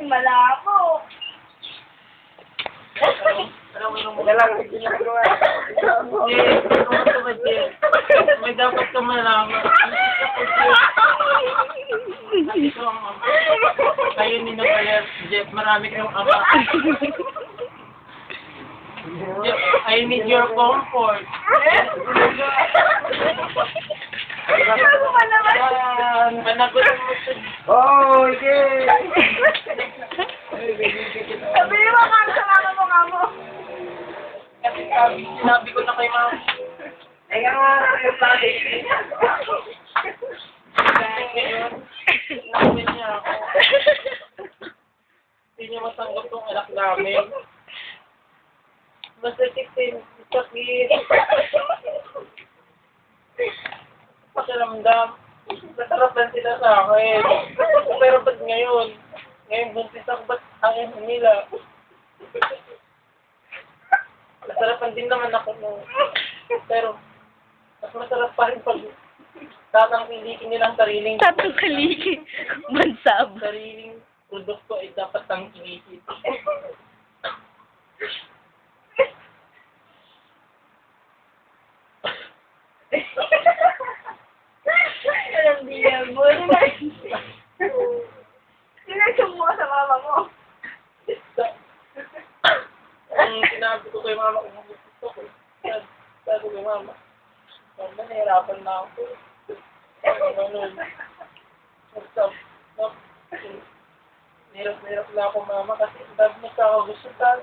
Malabo. Wala lang ginagawa. May dapat ka malaman. Ito ang ama. Kayo ni Nabayas, Jeff, marami kayong ama. Jeff, I need your comfort. Managot mo sa... Oh, okay. Sabi mo kang sama mo ka mo. Kasi sinabi ko na kay mama. Ay, nga yung pati. Namin niya ako. Hindi niya matanggap tong anak namin. Basta sakit. Pakiramdam. Nasarapan sila sa akin. Pero ba't ngayon? Ngayon buntis ako, ba't akin nila? Nasarapan din naman ako nung... Pero, mas masarap pa rin pag tatangkilikin nilang sariling... Tatangkilikin? Mansab. Sariling produkto ay dapat tangkilikin. Alam niya mo. Sinasong mo sa mama mo. Ang sinabi ko kay mama, kung gusto ko, sabi ko kay mama, mama, nahirapan na ako. Ganun. Nahirap na ako, mama, kasi dahil nagkakagusto tayo.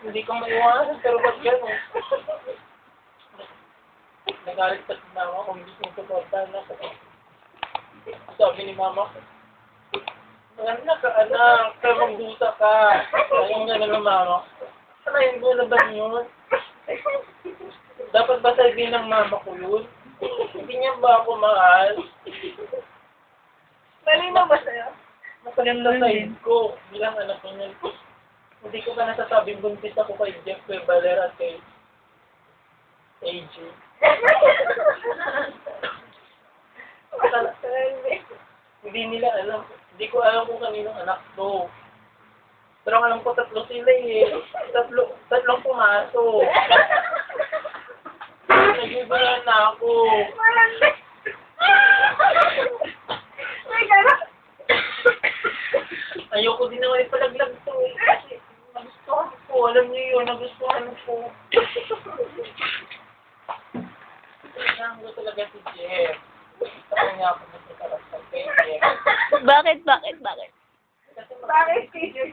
Hindi ko maiwanan, pero ba't gano'n? Nagalit pa si mama kung hindi kong supportahan ako. Sabi ni mama, anak, kaya magdusa ka. Ayun nga naman, mama. Sanayin ko na ba yun? Dapat ba sabihin ng mama ko yun? Hindi niya ba ako mahal? Malinaw ba sa'yo? Maganda side ko bilang anak ko niya. Hindi ko pa nasasabing buntis ako kay Jeff, kay Valera, at kay AJ. Hindi nila alam. Hindi ko alam kung kaninong anak to. Pero ang alam ko, tatlo sila eh. Tatlong pumasok. Nagigulan na ako. May gano'n. Ayoko din naman ipalaglag to eh. Kasi nagustuhan ko. Alam niyo yun, nagustuhan ko. Kailangan ko talaga si Jeff. Gusto ko nga ako nagsasaras sa kay Jeff. Bakit? Kasi Bakit, teacher?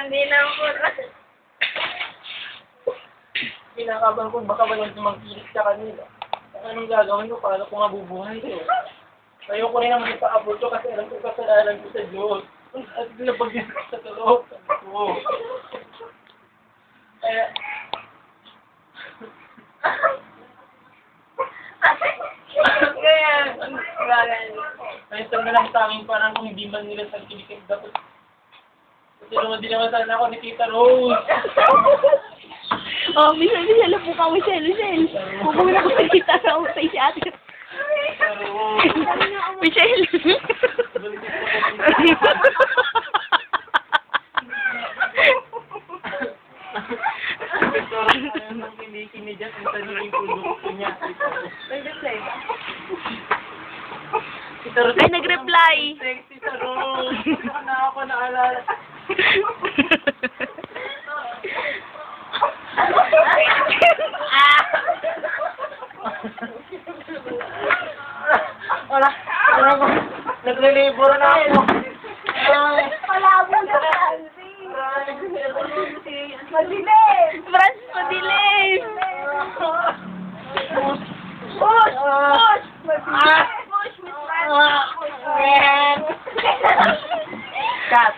Hindi na po. pinakaban ko, baka walang tumangkilik sa kanila. Anong gagawin ko? Paano ko mabubuhay ko? Ayoko rin naman ipa-abot ko kasi alam ko kasalanan ko sa Diyos. At pinapagyan ko sa tulog ko. Kaya... Kaya ito na lang sa akin parang kung hindi man nila tangkilikin dapat. Kasi naman din naman sana ako ni Tita Rose. Oh, Michelle, po ka, Michelle. Pupunta ko sa kita sa utay si ate. Michelle. Ang kinikini dyan, ang sariling produkto niya. Ay, nag-reply. Sexy sa Rose. Na ako naalala. Wala. Naglilibor na ako. Malabo na Madilim! Francis, madilim! Push! Push! Push! Push! Push! Push! Cut.